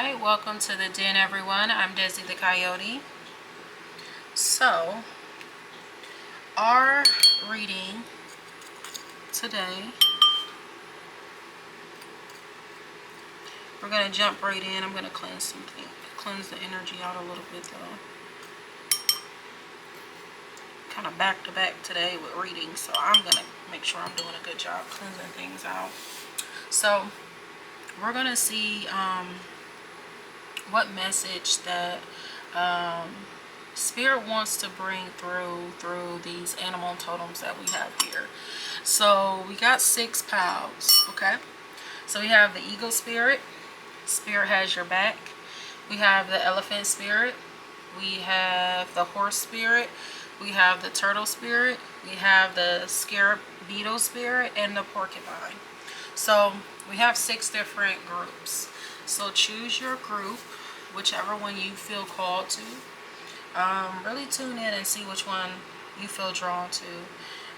Hi, welcome to the den, everyone. I'm Deszi the Coyote. So, our reading today, we're going to jump right in. I'm going to cleanse the energy out a little bit though. Kind of back to back today with reading, so I'm going to make sure I'm doing a good job cleansing things out. So, we're going to see what message that Spirit wants to bring through these animal totems that we have here. So we got 6 pals, okay? So we have the eagle spirit. Spirit has your back. We have the elephant spirit. We have the horse spirit. We have the turtle spirit. We have the scarab beetle spirit and the porcupine. So we have 6 different groups. So choose your group, whichever one you feel called to. Really tune in and see which one you feel drawn to.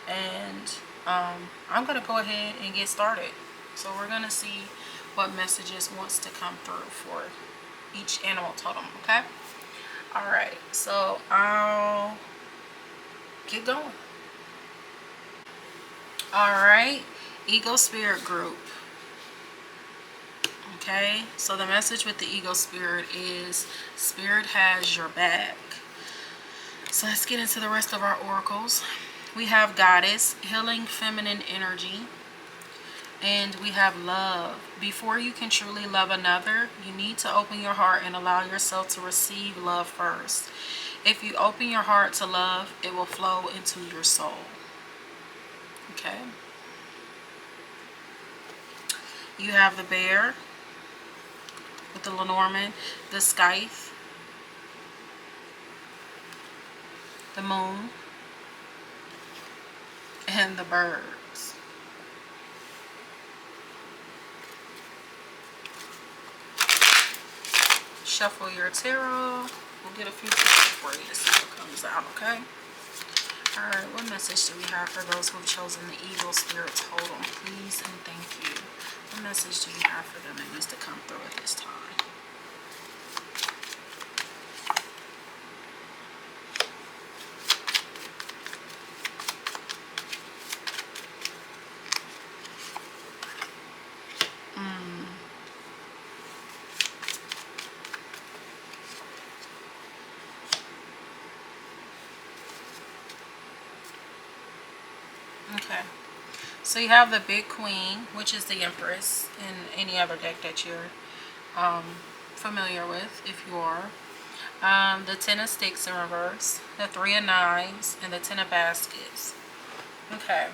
And I'm going to go ahead and get started. So we're going to see what messages wants to come through for each animal totem, okay? Alright, so I'll get going. Alright, Eagle Spirit Group. Okay, so the message with the Eagle Spirit is Spirit has your back. So let's get into the rest of our oracles. We have Goddess, healing feminine energy. And we have love. Before you can truly love another, you need to open your heart and allow yourself to receive love first. If you open your heart to love, it will flow into your soul. Okay. You have the bear with the Lenormand, the scythe, the moon, and the birds. Shuffle your tarot. We'll get a few pictures for you to see what comes out, okay? Alright, what message do we have for those who have chosen the Eagle Spirit Totem? Please and thank you. What message do you have for them that needs to come through at this time? Okay, so you have the Big Queen, which is the Empress in any other deck that you're familiar with, if you are. The 10 of Sticks in reverse, the 3 of Knives, and the 10 of Baskets. Okay.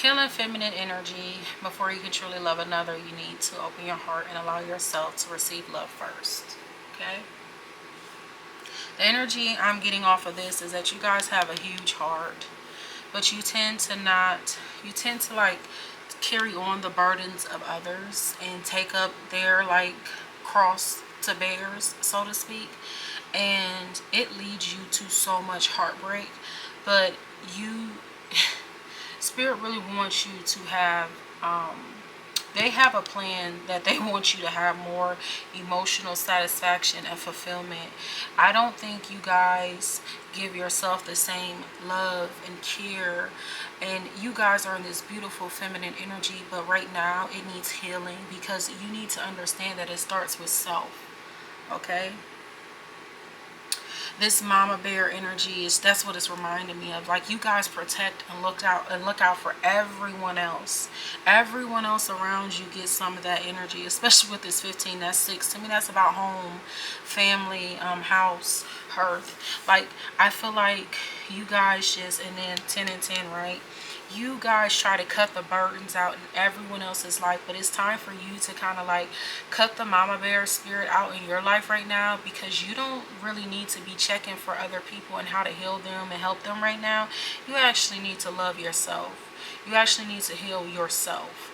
Healing feminine energy. Before you can truly love another, you need to open your heart and allow yourself to receive love first. Okay? The energy I'm getting off of this is that you guys have a huge heart, but you tend to like carry on the burdens of others and take up their like cross to bears, so to speak, and it leads you to so much heartbreak. But you Spirit really wants you to have they have a plan that they want you to have more emotional satisfaction and fulfillment. I don't think you guys give yourself the same love and care, and you guys are in this beautiful feminine energy, but right now it needs healing because you need to understand that it starts with self. Okay? This mama bear energy that's what it's reminding me of. Like, you guys protect and look out for everyone else. Everyone else around you gets some of that energy, especially with this 15. That's 6. To me, that's about home, family, house, hearth. Like, I feel like you guys just, and then 10 and 10, right? You guys try to cut the burdens out in everyone else's life, but it's time for you to kind of like cut the mama bear spirit out in your life right now, because you don't really need to be checking for other people and how to heal them and help them right now. You actually need to love yourself. You actually need to heal yourself.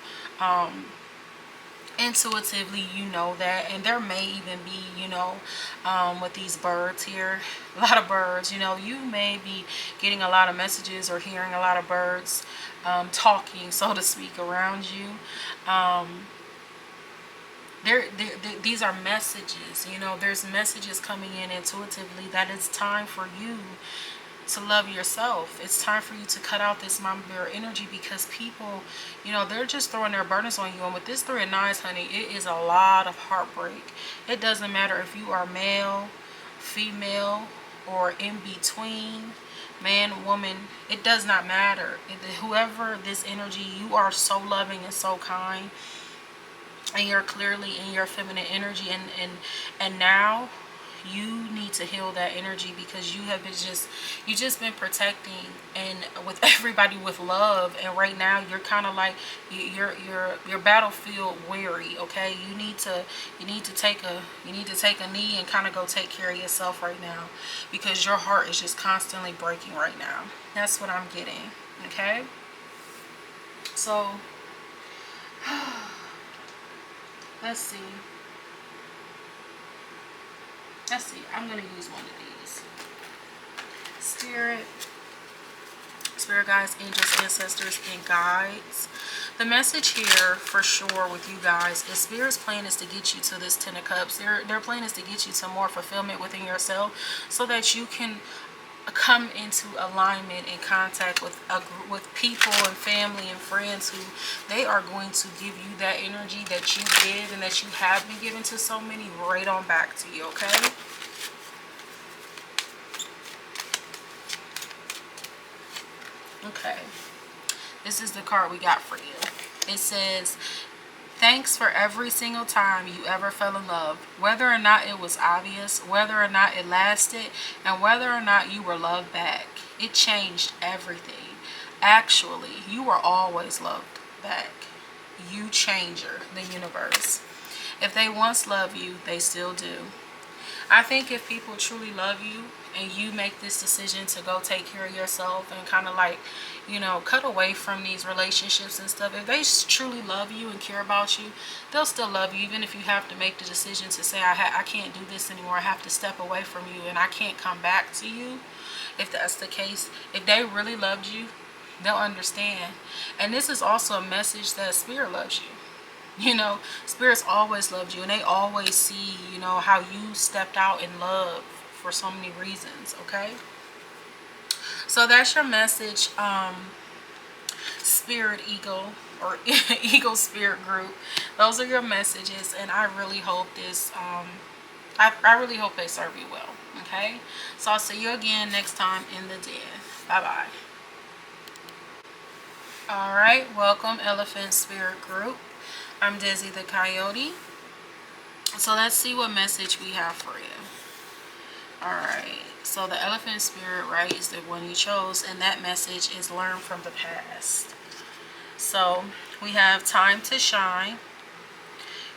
Intuitively, you know that. And there may even be, you know, with these birds here, a lot of birds, you know, you may be getting a lot of messages or hearing a lot of birds talking, so to speak, around you. these are messages, you know, there's messages coming in intuitively that it's time for you to love yourself. It's time for you to cut out this mama bear energy, because people, you know, they're just throwing their burdens on you. And with this 3 of 9s, honey, it is a lot of heartbreak. It doesn't matter if you are male, female, or in between, man, woman, it does not matter. Whoever this energy, you are so loving and so kind, and you're clearly in your feminine energy, and now you need to heal that energy, because you have been just been protecting and with everybody with love, and right now you're kind of like you're battlefield weary. Okay, you need to take a knee and kind of go take care of yourself right now, because your heart is just constantly breaking right now. That's what I'm getting. Okay, so let's see. I'm going to use one of these. Spirit guides, angels, ancestors, and guides. The message here for sure with you guys is Spirit's plan is to get you to this 10 of Cups. Their plan is to get you to more fulfillment within yourself, so that you can come into alignment and contact with people and family and friends who they are going to give you that energy that you give and that you have been given to so many right on back to you. Okay, okay, this is the card we got for you. It says, thanks for every single time you ever fell in love, whether or not it was obvious, whether or not it lasted, and whether or not you were loved back. It changed everything. Actually, you were always loved back. You changer the universe. If they once loved you, they still do. I think if people truly love you and you make this decision to go take care of yourself and kind of like, you know, cut away from these relationships and stuff, if they truly love you and care about you, they'll still love you, even if you have to make the decision to say, I can't do this anymore, I have to step away from you and I can't come back to you. If that's the case, if they really loved you, they'll understand. And this is also a message that Spirit loves you. You know, Spirit's always loved you, and they always see, you know, how you stepped out in love for so many reasons. Okay, so that's your message, Spirit Eagle or Eagle Spirit Group. Those are your messages, and I really hope this I really hope they serve you well. Okay, so I'll see you again next time in the den. Bye bye. All right, welcome Elephant Spirit Group. I'm Deszi the Coyote. So let's see what message we have for you. Alright, so the Elephant Spirit, right, is the one you chose, and that message is learn from the past. So we have time to shine,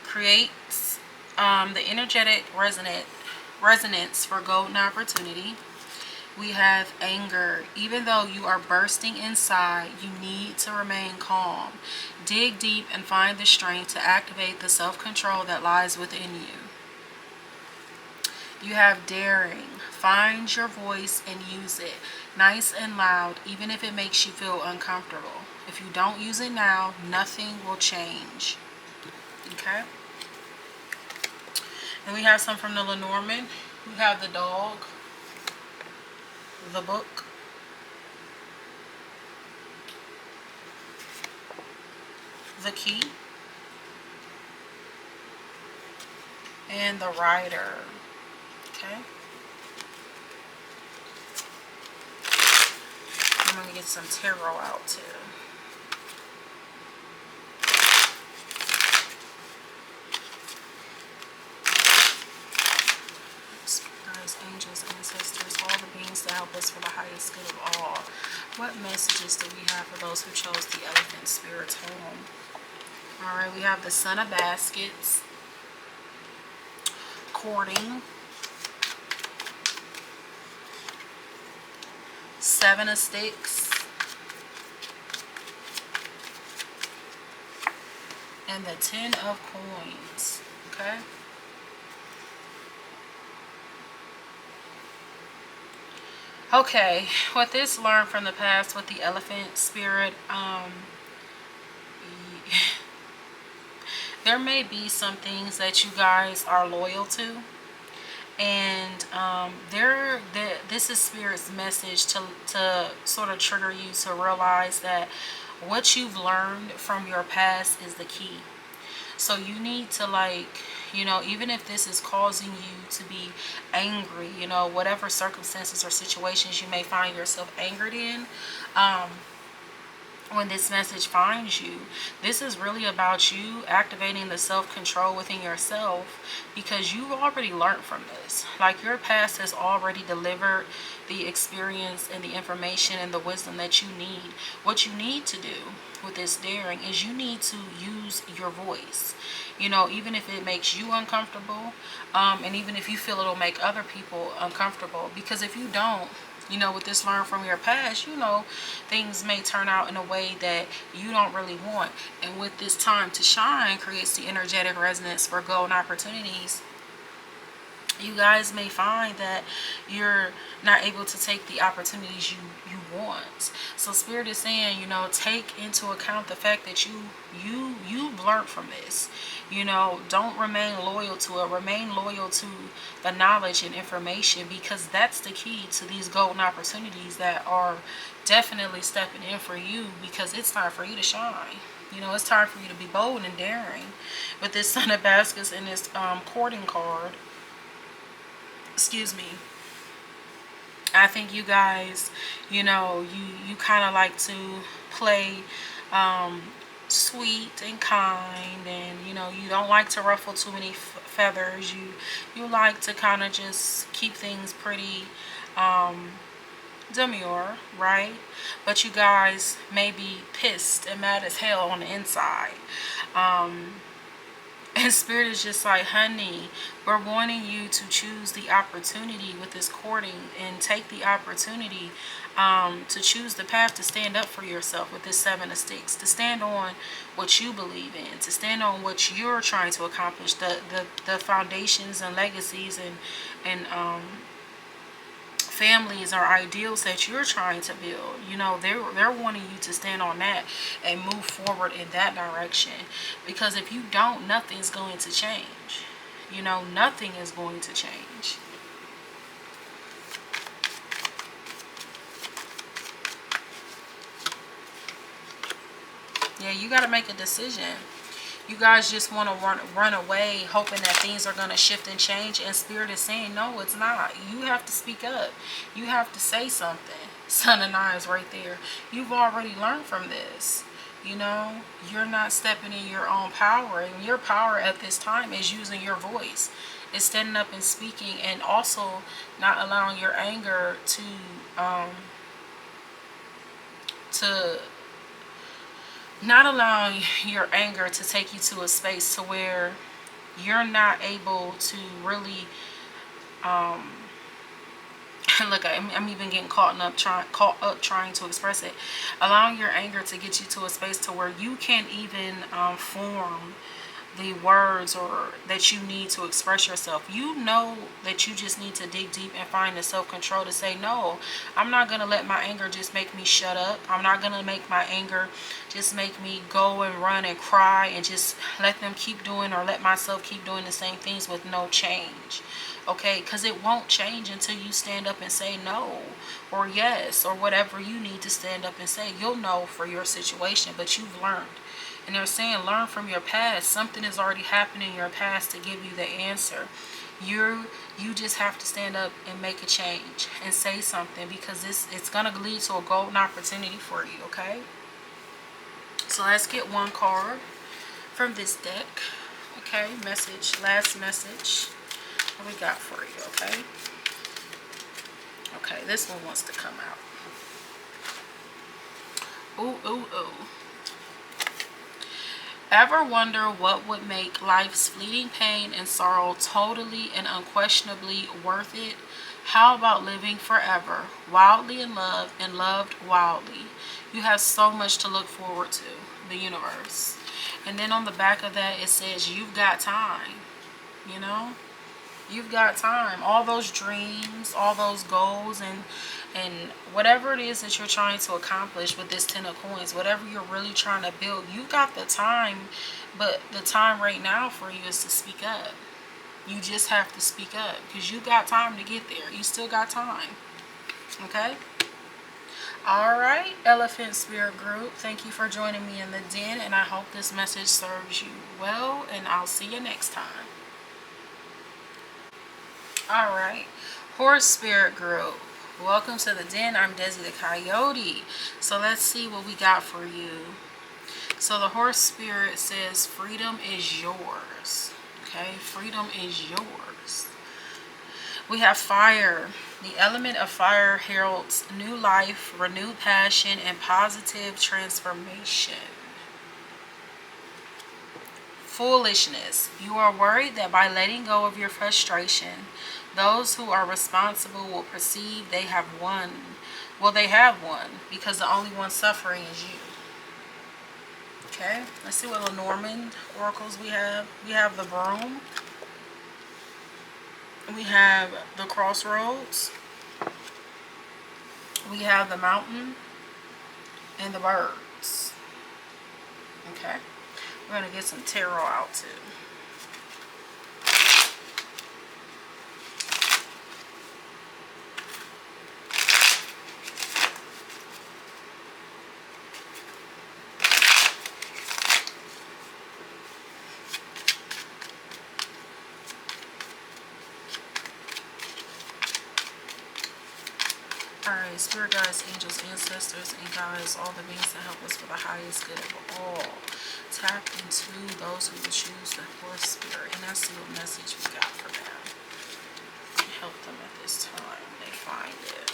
creates the energetic resonance for golden opportunity. We have anger. Even though you are bursting inside, you need to remain calm. Dig deep and find the strength to activate the self-control that lies within you. You have daring. Find your voice and use it. Nice and loud, even if it makes you feel uncomfortable. If you don't use it now, nothing will change. Okay? And we have some from the Lenormand. We have the dog, the book, the key, and the rider. Okay, I'm going to get some tarot out too. Guys, angels, ancestors, all the beings that help us for the highest good of all. What messages do we have for those who chose the Elephant Spirit home? Alright, we have the Son of Baskets, courting, Seven of Sticks, and the 10 of Coins. Okay, okay, what this learned from the past with the Elephant Spirit, there may be some things that you guys are loyal to, and this is Spirit's message to sort of trigger you to realize that what you've learned from your past is the key. So you need to, like, you know, even if this is causing you to be angry, you know, whatever circumstances or situations you may find yourself angered in, when this message finds you, this is really about you activating the self-control within yourself, because you've already learned from this. Like, your past has already delivered the experience and the information and the wisdom that you need. What you need to do with this daring is you need to use your voice, you know, even if it makes you uncomfortable, and even if you feel it'll make other people uncomfortable. Because if you don't, you know, with this learn from your past, you know, things may turn out in a way that you don't really want. And with this time to shine creates the energetic resonance for golden opportunities. You guys may find that you're not able to take the opportunities you want. So Spirit is saying, you know, take into account the fact that you've learned from this. You know, don't remain loyal to it. Remain loyal to the knowledge and information, because that's the key to these golden opportunities that are definitely stepping in for you, because it's time for you to shine. You know, it's time for you to be bold and daring. With this Son of Baskets and this courting card, excuse me, I think you guys, you know, you kind of like to play sweet and kind, and you know, you don't like to ruffle too many feathers. You like to kind of just keep things pretty demure, right? But you guys may be pissed and mad as hell on the inside. And Spirit is just like, honey, we're wanting you to choose the opportunity with this courting, and take the opportunity to choose the path to stand up for yourself with this Seven of Sticks, to stand on what you believe in, to stand on what you're trying to accomplish, the foundations and legacies and families or ideals that you're trying to build. You know, they're wanting you to stand on that and move forward in that direction, because if you don't, nothing's going to change. You know, nothing is going to change. Yeah, you got to make a decision. You guys just want to run away hoping that things are going to shift and change, and Spirit is saying, no, it's not. You have to speak up. You have to say something. Son of Knives right there. You've already learned from this. You know, you're not stepping in your own power, and your power at this time is using your voice. It's standing up and speaking, and also not allowing your anger to not allowing your anger to take you to a space to where you're not able to really look, I'm even getting caught up trying to express it. Allowing your anger to get you to a space to where you can't even form the words or that you need to express yourself. You know that you just need to dig deep and find the self-control to say, no, I'm not going to let my anger just make me shut up. I'm not going to make my anger just make me go and run and cry and just let them keep doing, or let myself keep doing the same things with no change. Okay, because it won't change until you stand up and say no or yes, or whatever you need to stand up and say. You'll know for your situation, but you've learned. And they're saying, learn from your past. Something has already happened in your past to give you the answer. You just have to stand up and make a change and say something, because it's going to lead to a golden opportunity for you, okay? So let's get one card from this deck. Okay, message, last message. What we got for you, okay? Okay, this one wants to come out. Ooh, ooh, ooh. Ever wonder what would make life's fleeting pain and sorrow totally and unquestionably worth it? How about living forever, wildly in love and loved wildly? You have so much to look forward to, the universe. And then on the back of that, it says, you've got time, you know? You've got time. All those dreams, all those goals, and And whatever it is that you're trying to accomplish with this 10 of coins, whatever you're really trying to build, you got the time. But the time right now for you is to speak up. You just have to speak up because you got time to get there. You still got time. Okay? All right, Elephant Spirit Group. Thank you for joining me in the den, and I hope this message serves you well, and I'll see you next time. All right, Horse Spirit Group. Welcome to the den. I'm Deszi the Coyote. So let's see what we got for you. So the Horse Spirit says freedom is yours. Okay, freedom is yours. We have fire. The element of fire heralds new life, renewed passion, and positive transformation. Foolishness. You are worried that by letting go of your frustration, those who are responsible will perceive they have won. Well, they have won because the only one suffering is you. Okay, let's see what Lenormand oracles we have. We have the broom. We have the crossroads. We have the mountain and the birds. Okay, we're going to get some tarot out too. Alright, spirit guides, angels, ancestors, and guides, all the beings that help us for the highest good of all. Tap into those who will choose the Horse Spirit, and that's the message we got for them. Help them at this time. They find it.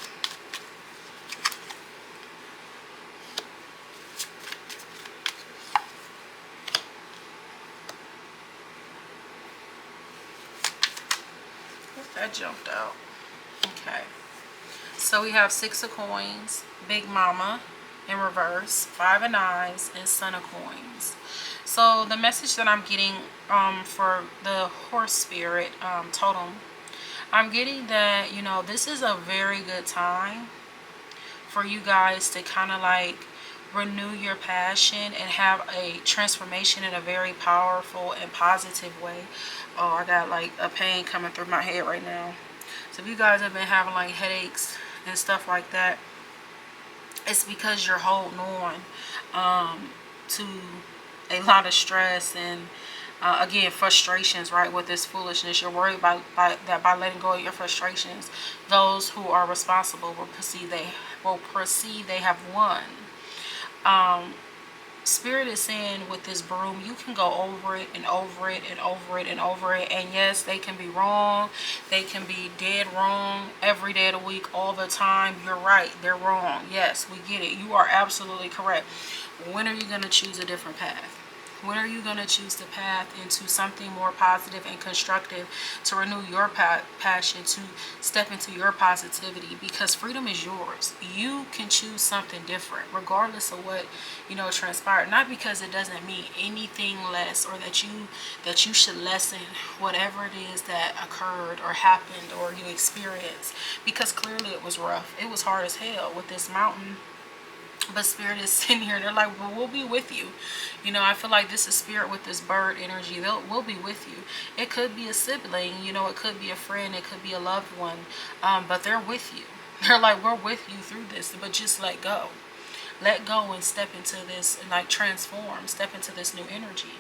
That jumped out. Okay. So we have 6 of coins, Big Mama in reverse, 5 of knives, and Son of coins. So the message that I'm getting for the Horse Spirit Totem, I'm getting that, you know, this is a very good time for you guys to kind of like renew your passion and have a transformation in a very powerful and positive way. Oh, I got like a pain coming through my head right now. So if you guys have been having like headaches and stuff like that, it's because you're holding on to a lot of stress and again, frustrations, right? With this foolishness, you're worried by letting go of your frustrations, those who are responsible will perceive they have won. Spirit is saying with this broom, you can go over it and over it and over it and over it. And yes, they can be wrong. They can be dead wrong every day of the week, all the time. You're right. They're wrong. Yes, we get it. You are absolutely correct. When are you going to choose a different path? When are you going to choose the path into something more positive and constructive to renew your passion, to step into your positivity? Because freedom is yours. You can choose something different regardless of what, you know, transpired. Not because it doesn't mean anything less, or that you should lessen whatever it is that occurred or happened or you experienced. Because clearly it was rough. It was hard as hell with this mountain. But Spirit is sitting here. They're like, well, we'll be with you. You know, I feel like this is Spirit with this bird energy. We'll be with you. It could be a sibling. You know, it could be a friend. It could be a loved one. But they're with you. They're like, we're with you through this. But just let go. Let go and step into this and like transform. Step into this new energy.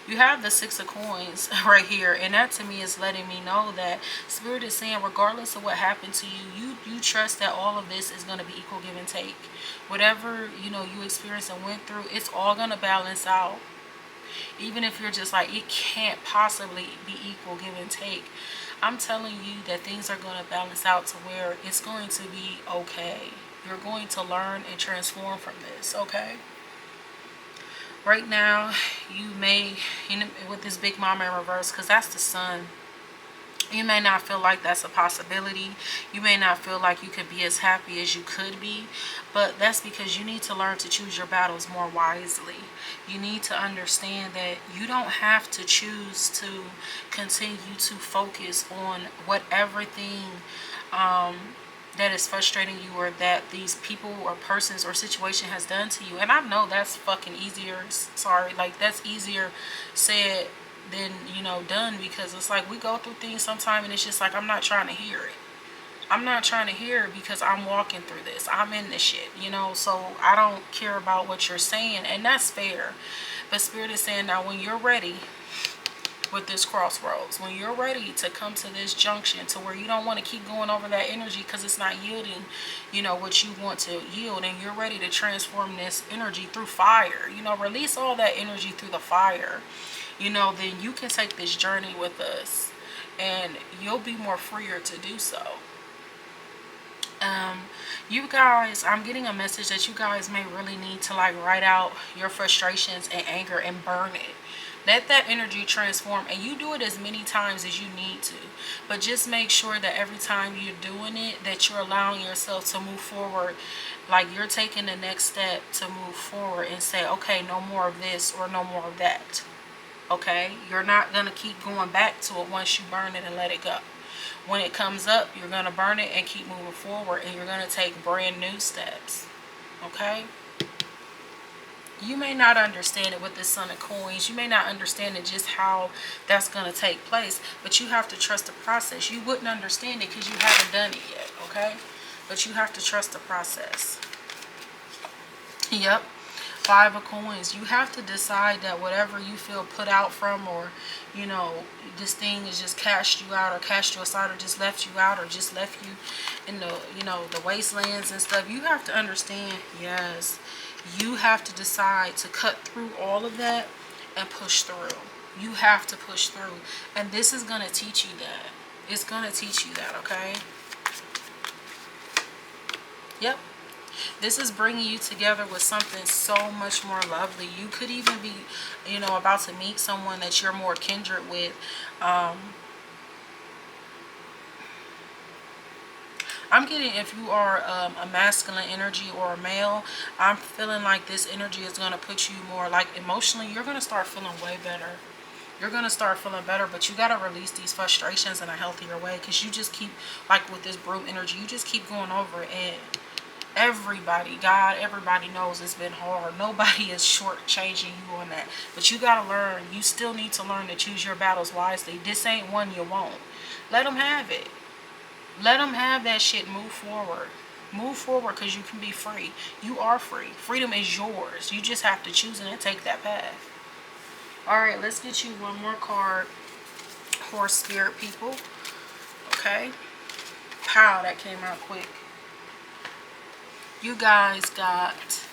You have the 6 of coins right here, and that to me is letting me know that Spirit is saying regardless of what happened to you, you trust that all of this is going to be equal give and take. Whatever, you know, you experienced and went through, it's all going to balance out. Even if you're just like, it can't possibly be equal give and take, I'm telling you that things are going to balance out to where it's going to be okay. You're going to learn and transform from this, okay? Right now, you may, with this Big Mama in reverse, because that's the Sun, you may not feel like that's a possibility. You may not feel like you could be as happy as you could be, but that's because you need to learn to choose your battles more wisely. You need to understand that you don't have to choose to continue to focus on what everything that is frustrating you, or that these people or persons or situation has done to you. And I know that's fucking easier, sorry, like that's easier said than, you know, done, because it's like we go through things sometimes and it's just like I'm not trying to hear it. I'm not trying to hear it because I'm walking through this. I'm in this shit, you know, so I don't care about what you're saying, and that's fair. But Spirit is saying now, when you're ready with this crossroads, when you're ready to come to this junction to where you don't want to keep going over that energy because it's not yielding, you know, what you want to yield, and you're ready to transform this energy through fire, you know, release all that energy through the fire, you know, then you can take this journey with us and you'll be more freer to do so. You guys, I'm getting a message that you guys may really need to like write out your frustrations and anger and burn it. Let that energy transform, and you do it as many times as you need to, but just make sure that every time you're doing it, that you're allowing yourself to move forward, like you're taking the next step to move forward and say, okay, no more of this or no more of that. Okay, you're not going to keep going back to it once you burn it and let it go. When it comes up, you're going to burn it and keep moving forward, and you're going to take brand new steps. Okay? You may not understand it with the Son of Coins. You may not understand it just how that's going to take place, but you have to trust the process. You wouldn't understand it because you haven't done it yet. Okay? But you have to trust the process. Yep. 5 of Coins. You have to decide that whatever you feel put out from, or, you know, this thing has just cast you out or cast you aside or just left you out or just left you in the, you know, the wastelands and stuff. You have to understand, yes, you have to decide to cut through all of that and push through. You have to push through. And this is going to teach you that. It's going to teach you that, okay? Yep. This is bringing you together with something so much more lovely. You could even be, you know, about to meet someone that you're more kindred with. I'm getting, if you are a masculine energy or a male, I'm feeling like this energy is going to put you more, like emotionally, you're going to start feeling way better. You're going to start feeling better, but you got to release these frustrations in a healthier way, because you just keep, like with this broom energy, you just keep going over it. And everybody, God, everybody knows it's been hard. Nobody is shortchanging you on that. But you got to learn, you still need to learn to choose your battles wisely. This ain't one you won't. Let them have it. Let them have that shit. Move forward. Move forward, because you can be free. You are free. Freedom is yours. You just have to choose it and take that path. Alright, let's get you one more card for spirit people. Okay. Pow, that came out quick. You guys got,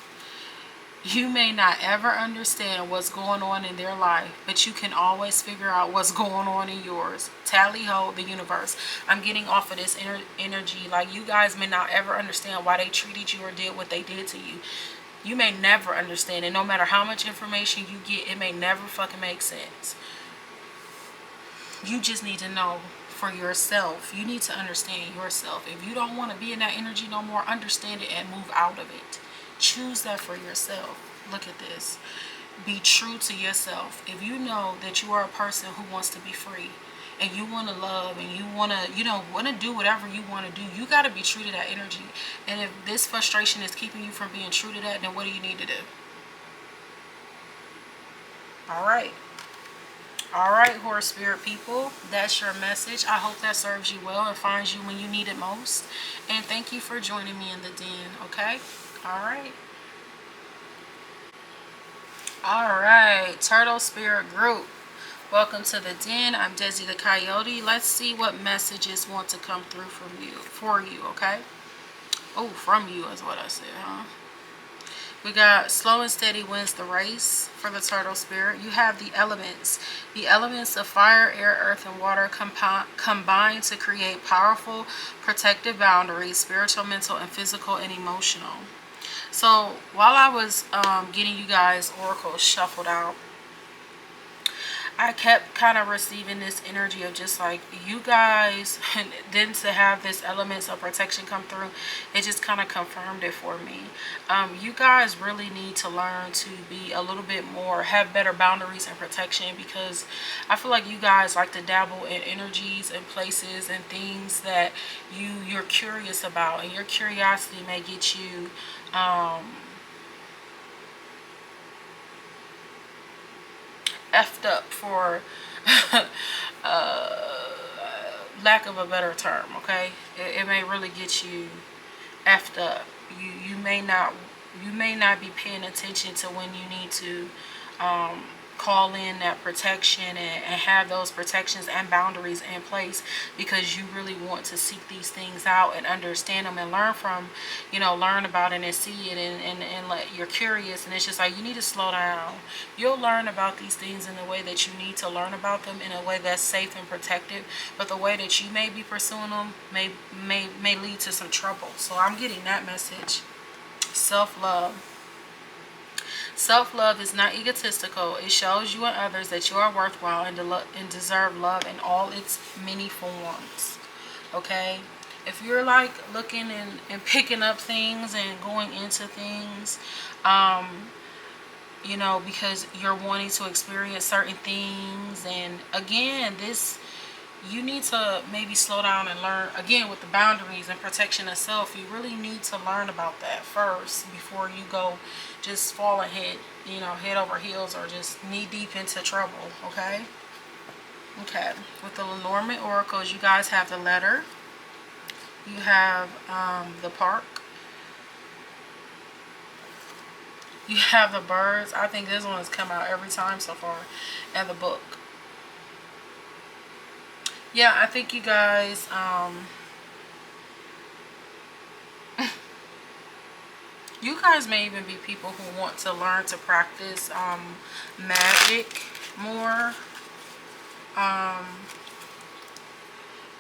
you may not ever understand what's going on in their life, but you can always figure out what's going on in yours. Tally ho, the universe. I'm getting off of this energy. Like, you guys may not ever understand why they treated you or did what they did to you. You may never understand it. No matter how much information you get, it may never fucking make sense. You just need to know for yourself. You need to understand yourself. If you don't want to be in that energy no more, understand it and move out of it. Choose that for yourself. Look at this. Be true to yourself. If you know that you are a person who wants to be free, and you want to love, and you want to, you know, want to do whatever you want to do, you got to be true to that energy. And if this frustration is keeping you from being true to that, then what do you need to do? Alright. Alright, horse spirit people. That's your message. I hope that serves you well and finds you when you need it most. And thank you for joining me in the den, okay? Alright. Alright, turtle spirit group. Welcome to the den. I'm Deszi the Coyote. Let's see what messages want to come through from you, for you, okay? Oh, from you is what I said, huh? We got slow and steady wins the race for the turtle spirit. You have the elements. The elements of fire, air, earth, and water combine to create powerful protective boundaries, spiritual, mental, and physical, and emotional. So while I was getting you guys oracles shuffled out, I kept kind of receiving this energy of just like you guys, and then to have this elements of protection come through, it just kind of confirmed it for me. You guys really need to learn to be a little bit more, have better boundaries and protection, because I feel like you guys like to dabble in energies and places and things that you're curious about, and your curiosity may get you effed up, for lack of a better term. Okay, it may really get you effed up. You may not be paying attention to when you need to call in that protection, and have those protections and boundaries in place, because you really want to seek these things out and understand them and learn from, learn about it and see it, and like you're curious, and it's just like you need to slow down. You'll learn about these things in the way that you need to learn about them, in a way that's safe and protected, but the way that you may be pursuing them may lead to some trouble. So I'm getting that message. Self-love. Self-love is not egotistical. It shows you and others that you are worthwhile and deserve love in all its many forms. Okay? If you're like looking and picking up things and going into things, because you're wanting to experience certain things, and again, you need to maybe slow down and learn, again, with the boundaries and protection of self. You really need to learn about that first before you go just fall ahead, head over heels, or just knee deep into trouble. Okay. With the Lenormand oracles, you guys have the letter, you have the park, you have the birds. I think this one has come out every time so far, and the book. Yeah, I think you guys, you guys may even be people who want to learn to practice magic more.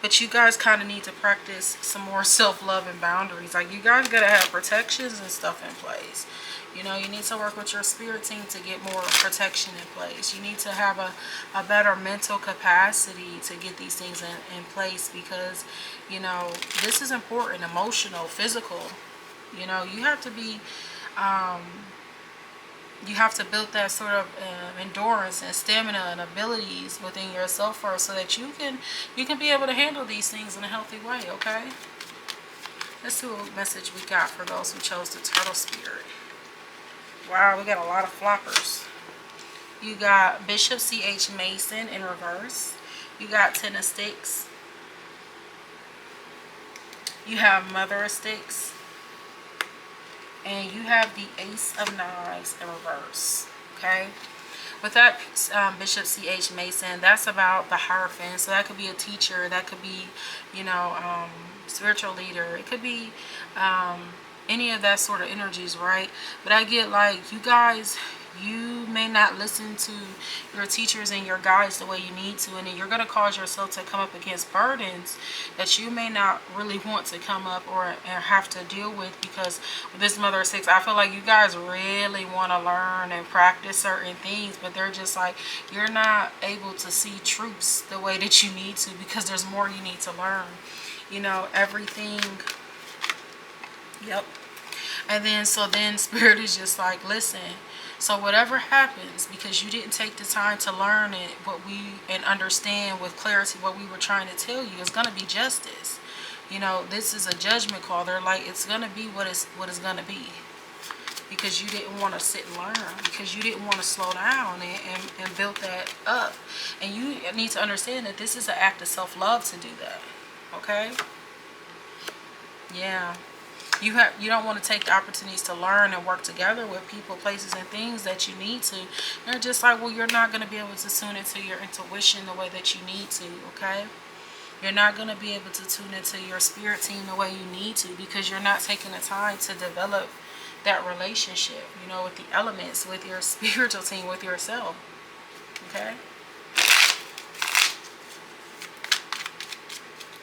But you guys kind of need to practice some more self-love and boundaries. Like, you guys gotta have protections and stuff in place. You need to work with your spirit team to get more protection in place. You need to have a better mental capacity to get these things in place, because, this is important. Emotional, physical. You have to be, you have to build that sort of endurance and stamina and abilities within yourself first, so that you can be able to handle these things in a healthy way. Okay? Let's see what message we got for those who chose the Turtle Spirit. Wow, we got a lot of floppers. You got Bishop C.H. Mason in reverse. You got Ten of Sticks. You have Mother of Sticks. And you have the Ace of Knives in reverse. Okay? With that Bishop C.H. Mason, that's about the Hierophant. So that could be a teacher. That could be, spiritual leader. It could be any of that sort of energies, right? But I get like, you guys, you may not listen to your teachers and your guides the way you need to, and then you're going to cause yourself to come up against burdens that you may not really want to come up or have to deal with, because with this Mother of Six, I feel like you guys really want to learn and practice certain things, but they're just like, you're not able to see truths the way that you need to, because there's more you need to learn. Everything. Yep. And then Spirit is just like, listen, so whatever happens, because you didn't take the time to learn it, and understand with clarity what we were trying to tell you, it's going to be justice. This is a judgment call. They're like, it's going to be what it's going to be, because you didn't want to sit and learn, because you didn't want to slow down and build that up. And you need to understand that this is an act of self-love to do that. Okay? Yeah. You don't want to take the opportunities to learn and work together with people, places, and things that you need to. They're just like, well, you're not going to be able to tune into your intuition the way that you need to, okay? You're not going to be able to tune into your spirit team the way you need to, because you're not taking the time to develop that relationship, with the elements, with your spiritual team, with yourself, okay?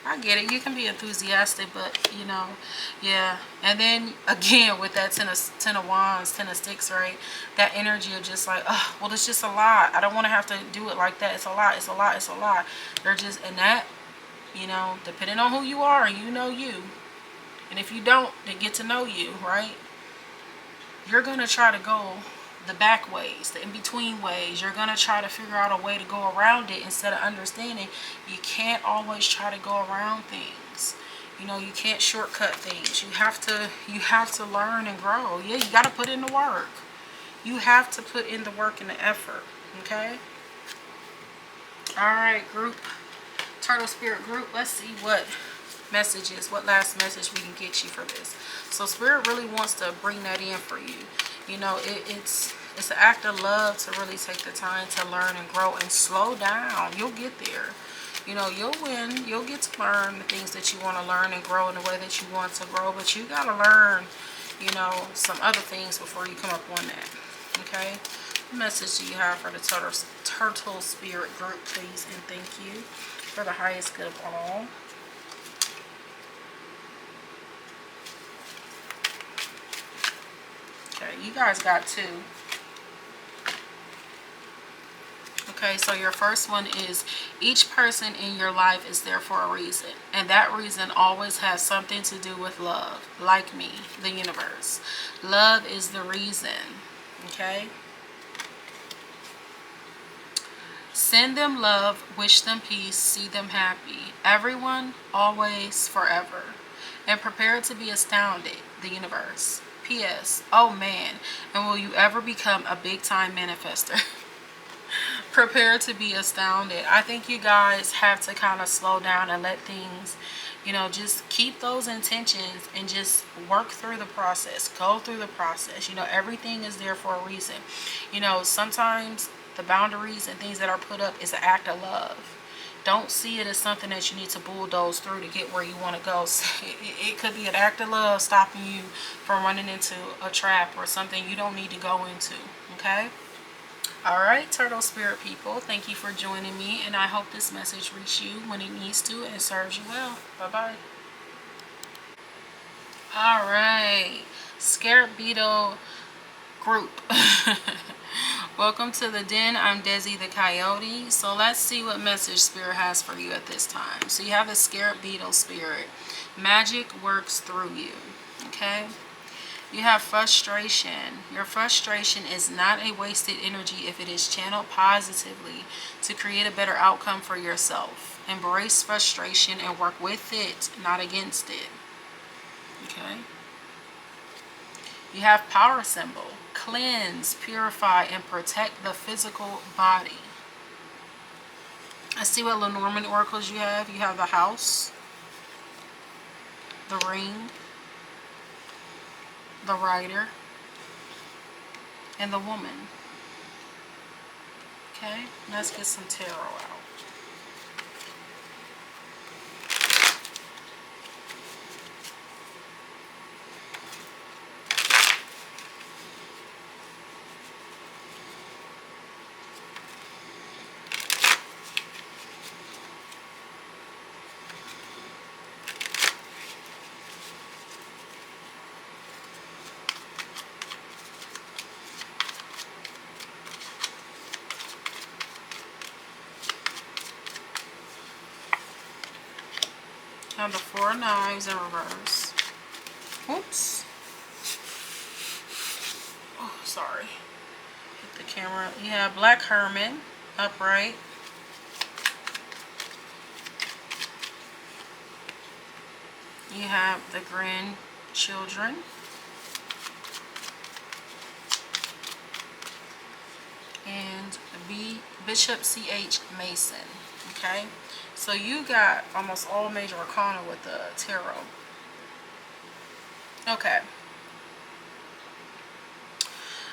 I get it. You can be enthusiastic, but you know, yeah. And then again with that ten of wands, 10 of sticks, right? That energy of just like, oh, well, it's just a lot. I don't want to have to do it like that. It's a lot. It's a lot. It's a lot. They're just, and that, you know, depending on who you are, you know you. And if you don't, they get to know you, right? You're gonna try to go the back ways, the in-between ways. You're gonna try to figure out a way to go around it instead of understanding you can't always try to go around things. You know, you can't shortcut things. You have to learn and grow. Yeah, you gotta put in the work. You have to put in the work and the effort. Okay? Alright, group. Turtle Spirit group. Let's see what messages, what last message we can get you for this. So Spirit really wants to bring that in for you. You know, it's an act of love to really take the time to learn and grow and slow down. You'll get there. You know, you'll win. You'll get to learn the things that you want to learn and grow in the way that you want to grow. But you got to learn, you know, some other things before you come up on that. Okay? What message do you have for the Turtle Spirit group, please? And thank you for the highest good of all. Okay, you guys got 2. Okay, so your first one is each person in your life is there for a reason. And that reason always has something to do with love. Like me, the universe. Love is the reason. Okay? Send them love, wish them peace, see them happy. Everyone, always, forever. And prepare to be astounded, the universe. P.S. Oh man, and will you ever become a big time manifester? Prepare to be astounded. I think you guys have to kind of slow down and let things, you know, just keep those intentions and just work through the process. Go through the process. You know, everything is there for a reason. You know, sometimes the boundaries and things that are put up is an act of love. Don't see it as something that you need to bulldoze through to get where you want to go. It could be an act of love stopping you from running into a trap or something you don't need to go into. Okay? Alright, Turtle Spirit people. Thank you for joining me. And I hope this message reaches you when it needs to and serves you well. Bye-bye. Alright. Scarab Beetle group. Welcome to the den. I'm Deszi the Coyote. So let's see what message Spirit has for you at this time. So you have the Scarab Beetle Spirit. Magic works through you. Okay? You have frustration. Your frustration is not a wasted energy if it is channeled positively to create a better outcome for yourself. Embrace frustration and work with it, not against it. Okay? You have power symbol. Cleanse, purify, and protect the physical body. I see what Lenormand oracles you have. You have the house, the ring, the rider, and the woman. Okay, let's get some tarot out. Now the 4 of Knives in reverse. Oops. Oh, sorry. Hit the camera. You have Black Hermit upright. You have the grandchildren. And Bishop C.H. Mason. Okay? So you got almost all major arcana with the tarot. Okay.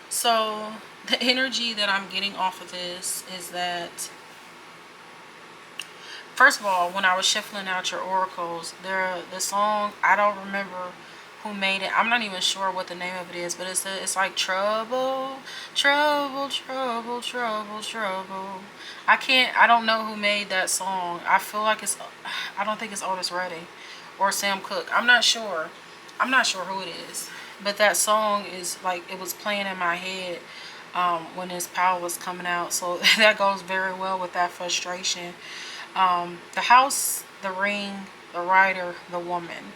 So the energy that I'm getting off of this is that, first of all, when I was shuffling out your oracles, the song, I don't remember who made it. I'm not even sure what the name of it is, but it's like trouble, trouble, trouble, trouble, trouble. I don't know who made that song. I feel like I don't think it's Otis Redding or Sam Cooke. I'm not sure. I'm not sure who it is. But that song is like, it was playing in my head when this power was coming out. So that goes very well with that frustration. The house, the ring, the rider, the woman.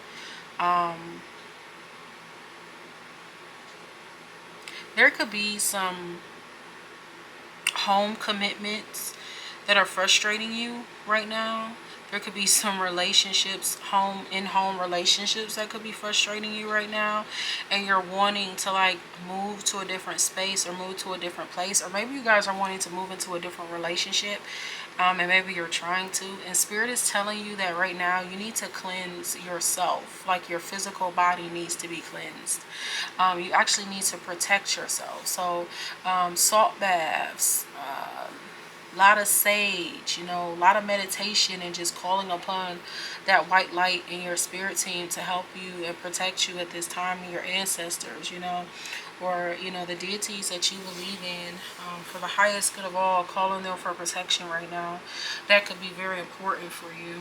There could be some home commitments that are frustrating you right now. There could be some relationships, in-home relationships that could be frustrating you right now. And you're wanting to like move to a different space or move to a different place. Or maybe you guys are wanting to move into a different relationship. And maybe you're trying to. And Spirit is telling you that right now you need to cleanse yourself. Like your physical body needs to be cleansed. You actually need to protect yourself. So salt baths, a lot of sage, you know, a lot of meditation, and just calling upon that white light in your spirit team to help you and protect you at this time, and your ancestors, you know, or, you know, the deities that you believe in, for the highest good of all, calling them for protection right now. That could be very important for you.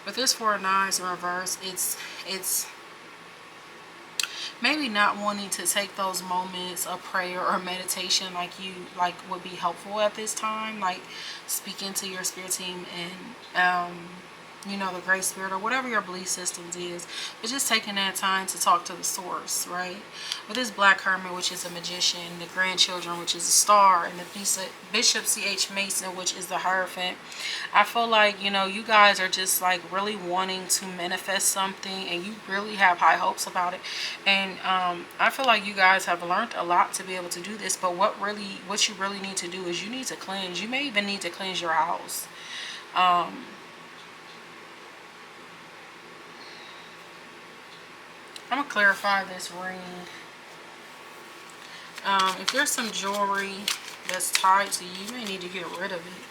With this Four of Knives in reverse, it's maybe not wanting to take those moments of prayer or meditation like would be helpful at this time, like speaking to your spirit team and you know, the Great Spirit or whatever your belief systems is, but just taking that time to talk to the source, right? With this Black Hermit, which is a magician, the grandchildren, which is a star, and the Bishop C.H. Mason, which is the Hierophant, I feel like, you know, you guys are just like really wanting to manifest something, and you really have high hopes about it. And I feel like you guys have learned a lot to be able to do this, but what you really need to do is you need to cleanse. You may even need to cleanse your house. I'm going to clarify this ring. If there's some jewelry that's tied to you, you may need to get rid of it.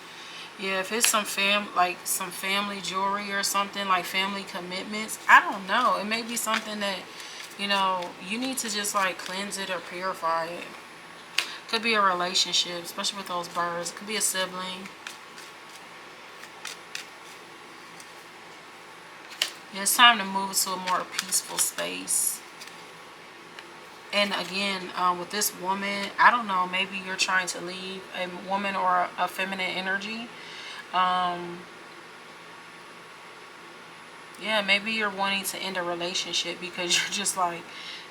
Yeah, if it's some family jewelry or something, like family commitments, I don't know. It may be something that, you know, you need to just like cleanse it or purify it. Could be a relationship, especially with those birds. It could be a sibling. It's time to move to a more peaceful space. And again, with this woman, I don't know, maybe you're trying to leave a woman or a feminine energy. Yeah, maybe you're wanting to end a relationship because you're just like,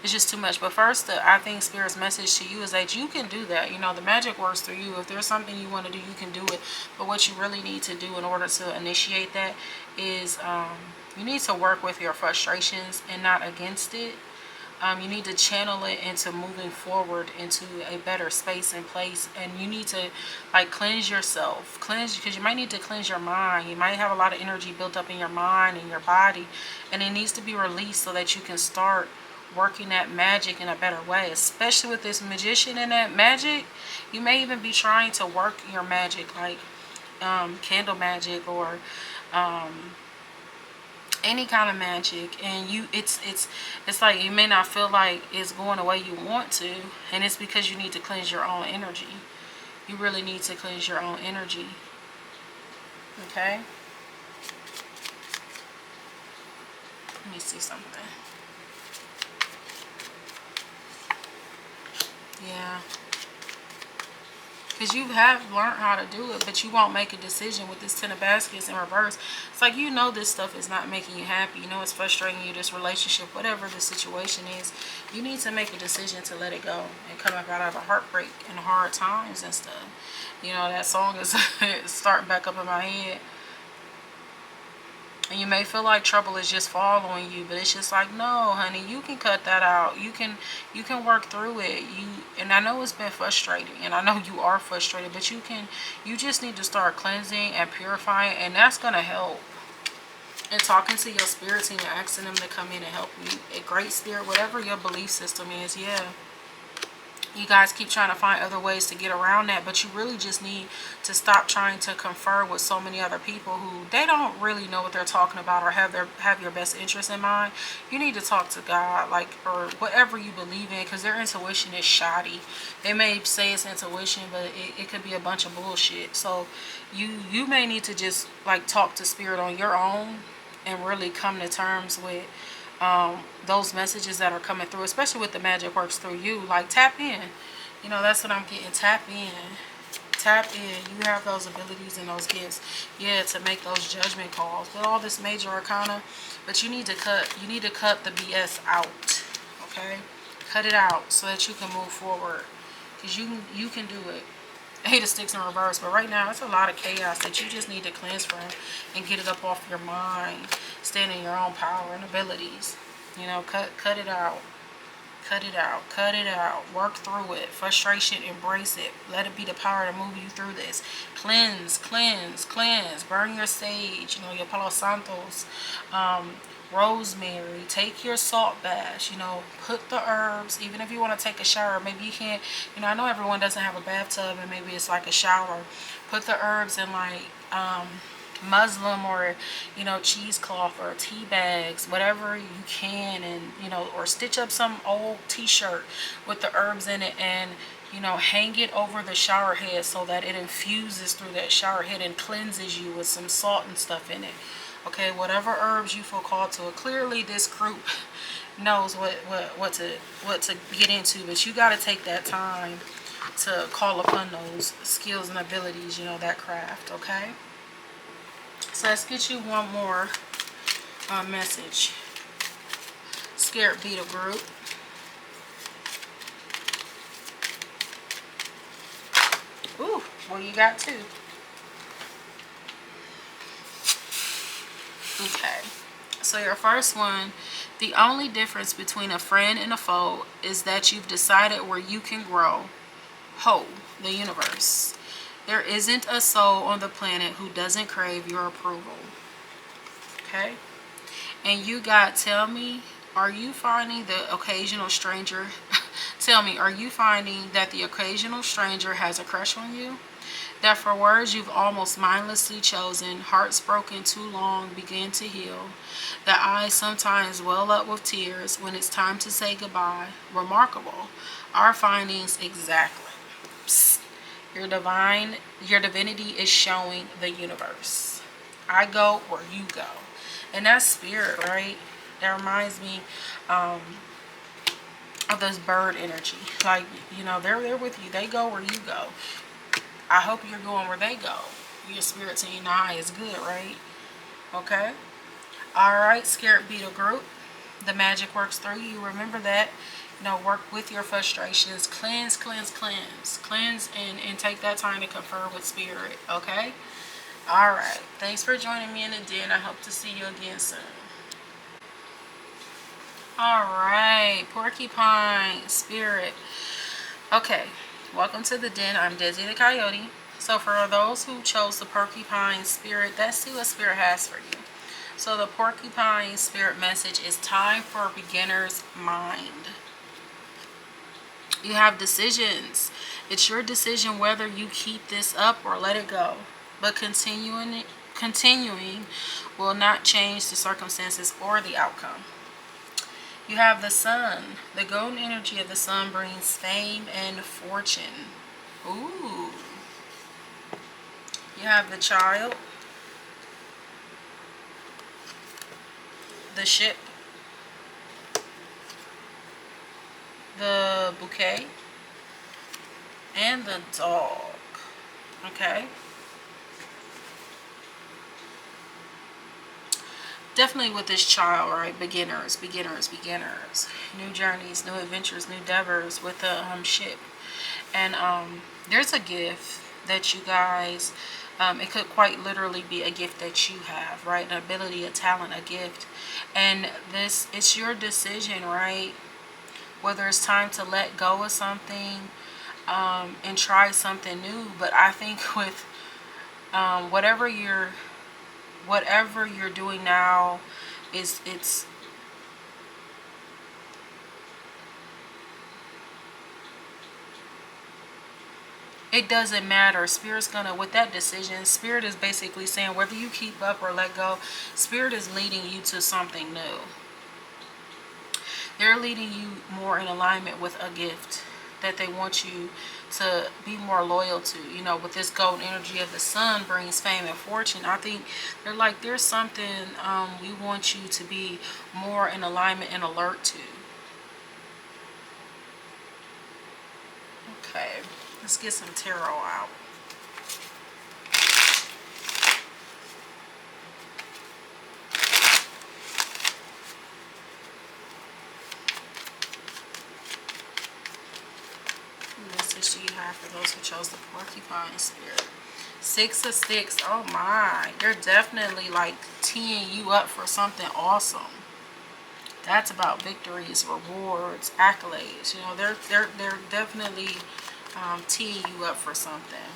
it's just too much. But first, I think Spirit's message to you is that you can do that. You know, the magic works through you. If there's something you want to do, you can do it. But what you really need to do in order to initiate that is you need to work with your frustrations and not against it. You need to channel it into moving forward into a better space and place. And you need to like cleanse yourself. Cleanse, because you might need to cleanse your mind. You might have a lot of energy built up in your mind and your body. And it needs to be released so that you can start working that magic in a better way. Especially with this magician and that magic. You may even be trying to work your magic, like candle magic or any kind of magic, and it's like you may not feel like it's going the way you want to, and it's because you need to cleanse your own energy. You really need to cleanse your own energy. Okay, let me see something. Yeah, because you have learned how to do it, but you won't make a decision with this Ten of Baskets in reverse. It's like, you know, this stuff is not making you happy. You know, it's frustrating you, this relationship, whatever the situation is. You need to make a decision to let it go and come up out of a heartbreak and hard times and stuff. You know, that song is starting back up in my head. And you may feel like trouble is just following you, but it's just like, no, honey, you can cut that out. You can work through it. And I know it's been frustrating, and I know you are frustrated, but you just need to start cleansing and purifying, and that's gonna help. And talking to your spirit team and asking them to come in and help you. A great spirit, whatever your belief system is, yeah. You guys keep trying to find other ways to get around that, but you really just need to stop trying to confer with so many other people who they don't really know what they're talking about or have your best interest in mind. You need to talk to God, like, or whatever you believe in, because their intuition is shoddy. They may say it's intuition, but it could be a bunch of bullshit. So you may need to just like talk to spirit on your own and really come to terms with those messages that are coming through, especially with the magic works through you. Like, tap in. You know, that's what I'm getting. Tap in. Tap in. You have those abilities and those gifts, yeah, to make those judgment calls with all this major arcana. But you need to cut the BS out. Okay, cut it out so that you can move forward, because you can do it. Eight of Sticks in reverse, but right now it's a lot of chaos that you just need to cleanse from and get it up off your mind. Stand in your own power and abilities. You know, cut it out. Cut it out. Cut it out. Work through it. Frustration, embrace it. Let it be the power to move you through this. Cleanse, cleanse, cleanse. Burn your sage, you know, your Palo Santos. Rosemary. Take your salt bath. You know, put the herbs. Even if you want to take a shower, maybe you can't, you know, I know everyone doesn't have a bathtub and maybe it's like a shower. Put the herbs in like muslin or, you know, cheesecloth or tea bags, whatever you can, and, you know, or stitch up some old t-shirt with the herbs in it, and, you know, hang it over the shower head so that it infuses through that shower head and cleanses you with some salt and stuff in it. Okay, whatever herbs you feel called to. Clearly this group knows what to get into, but you got to take that time to call upon those skills and abilities, you know, that craft. Okay, so let's get you one more message. Scared Beetle group. Ooh, well, you got two. Okay, so your first one, the only difference between a friend and a foe is that you've decided where you can grow. Ho, the universe. There isn't a soul on the planet who doesn't crave your approval. Okay, and you got, tell me, are you finding the occasional stranger? Tell me, are you finding that the occasional stranger has a crush on you? That for words you've almost mindlessly chosen, hearts broken too long begin to heal. That eyes sometimes well up with tears when it's time to say goodbye. Remarkable. Our findings exactly. Psst. Your divinity is showing the universe. I go where you go. And that's spirit, right? That reminds me of this bird energy. Like, you know, they're there with you. They go where you go. I hope you're going where they go. Your spirit saying, nah, is good, right? Okay. Alright, Scared Beetle group. The magic works through you. Remember that. You know, work with your frustrations. Cleanse, cleanse, cleanse. Cleanse and take that time to confer with spirit. Okay? Alright. Thanks for joining me in the den. I hope to see you again soon. Alright. Porcupine Spirit. Okay. Welcome to the den. I'm Deszi the Coyote. So for those who chose the Porcupine Spirit, let's see what Spirit has for you. So the Porcupine Spirit message is time for a beginner's mind. You have decisions. It's your decision whether you keep this up or let it go. But continuing will not change the circumstances or the outcome. You have the sun. The golden energy of the sun brings fame and fortune. Ooh. You have the child. The ship. The bouquet. And the dog. Okay. Definitely with this child, right? Beginners. New journeys, new adventures, new endeavors with the ship. And there's a gift that you guys, it could quite literally be a gift that you have, right? An ability, a talent, a gift. And this, it's your decision, right? Whether it's time to let go of something and try something new. But I think with whatever you're doing now, it's it doesn't matter. Spirit's gonna, with that decision, Spirit is basically saying whether you keep up or let go, Spirit is leading you to something new. They're leading you more in alignment with a gift that they want you to be more loyal to. You know, with this golden energy of the sun brings fame and fortune. I think they're like, there's something we want you to be more in alignment and alert to. Okay, let's get some tarot out. Message you have for those who chose the Porcupine Spirit. 6 of Sticks. Oh my, they're definitely like teeing you up for something awesome. That's about victories, rewards, accolades. You know, they're definitely teeing you up for something.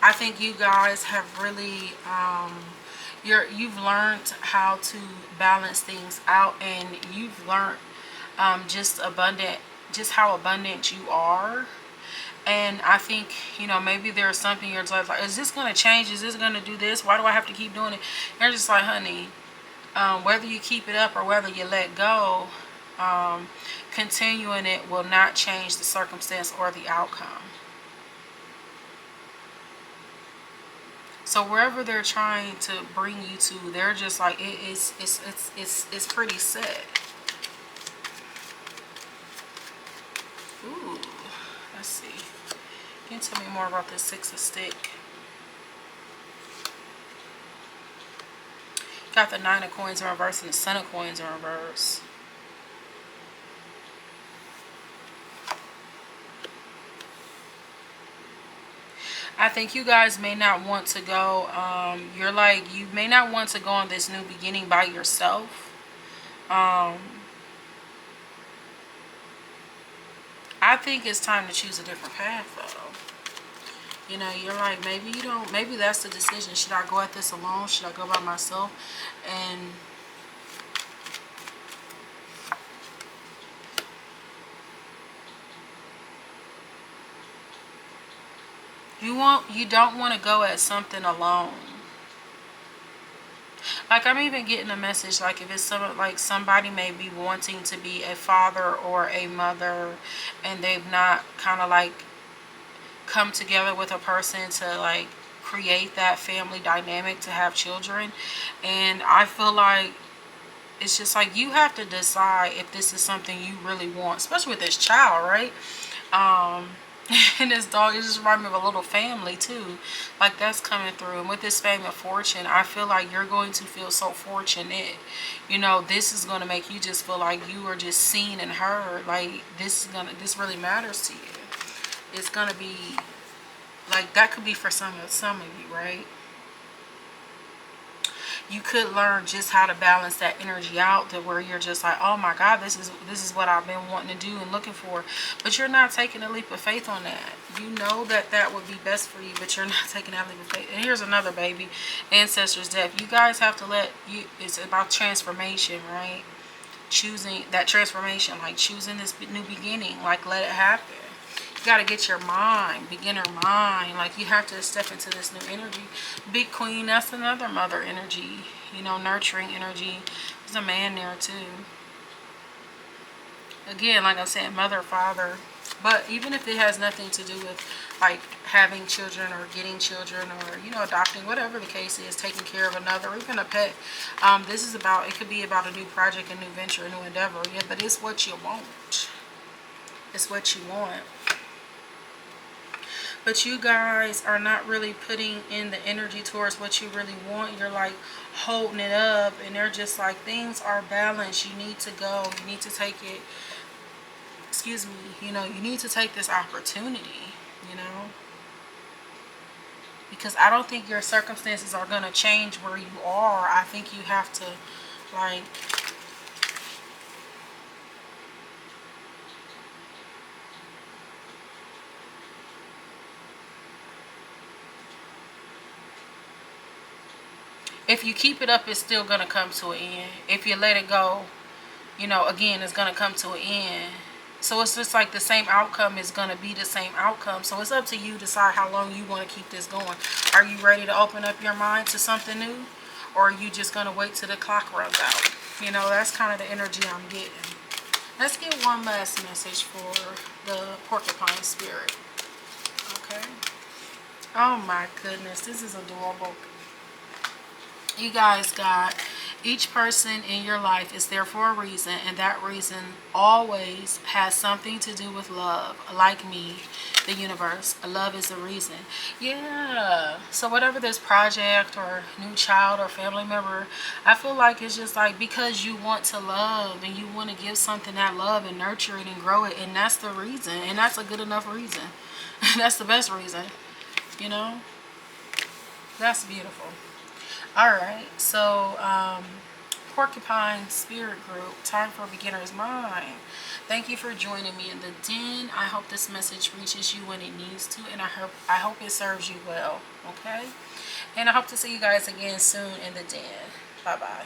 I think you guys have really you've learned how to balance things out, and you've learned just how abundant you are. And I think, you know, maybe there's something you're like, is this going to change? Is this going to do this? Why do I have to keep doing it? And you're just like, honey, whether you keep it up or whether you let go, continuing it will not change the circumstance or the outcome. So wherever they're trying to bring you to, they're just like, it's pretty set. Ooh, let's see. Can you tell me more about this 6 of Sticks? Got the 9 of Coins in reverse and the Son of Coins in reverse. I think you guys may not want to go, you may not want to go on this new beginning by yourself. I think it's time to choose a different path though. You know, you're like, maybe that's the decision. Should I go at this alone? Should I go by myself? And you don't want to go at something alone. Like, I'm even getting a message, like if it's somebody may be wanting to be a father or a mother, and they've not kind of like come together with a person to like create that family dynamic to have children. And I feel like it's just like you have to decide if this is something you really want, especially with this child, right? And this dog, it just reminds me of a little family too. Like, that's coming through. And with this fame and fortune, I feel like you're going to feel so fortunate. You know, this is going to make you just feel like you are just seen and heard. Like, this really matters to you. It's going to be like, that could be for some of you, right? You could learn just how to balance that energy out, to where you're just like, oh my God, this is what I've been wanting to do and looking for. But you're not taking a leap of faith on that. You know that would be best for you, but you're not taking that leap of faith. And here's another baby, ancestors' death. You guys have to it's about transformation, right? Choosing that transformation, like choosing this new beginning, like let it happen. You got to get your mind, beginner mind. Like, you have to step into this new energy. Big Queen, that's another mother energy. You know, nurturing energy. There's a man there too. Again, like I said, mother, father. But even if it has nothing to do with like having children or getting children, or, you know, adopting, whatever the case is, taking care of another, or even a pet. This is about, it could be about a new project, a new venture, a new endeavor. Yeah, but it's what you want. It's what you want. But you guys are not really putting in the energy towards what you really want. You're like holding it up, and they're just like, things are balanced. You need to go. You need to take it. Excuse me. You know, you need to take this opportunity, you know. Because I don't think your circumstances are going to change where you are. I think you have to, like, if you keep it up, it's still going to come to an end. If you let it go, you know, again, it's going to come to an end. So it's just like the same outcome is going to be the same outcome. So it's up to you to decide how long you want to keep this going. Are you ready to open up your mind to something new? Or are you just going to wait till the clock runs out? You know, that's kind of the energy I'm getting. Let's get one last message for the Porcupine Spirit. Okay. Oh my goodness, this is adorable. You guys got each person in your life is there for a reason, and that reason always has something to do with love. Like me, the universe, love is the reason. Yeah, so whatever this project or new child or family member, I feel like it's just like because you want to love and you want to give something that love and nurture it and grow it, and that's the reason, and that's a good enough reason. That's the best reason, you know. That's beautiful. Alright, so Porcupine Spirit Group, time for beginner's mind. Thank you for joining me in the den. I hope this message reaches you when it needs to, and I hope it serves you well, okay? And I hope to see you guys again soon in the den. Bye-bye.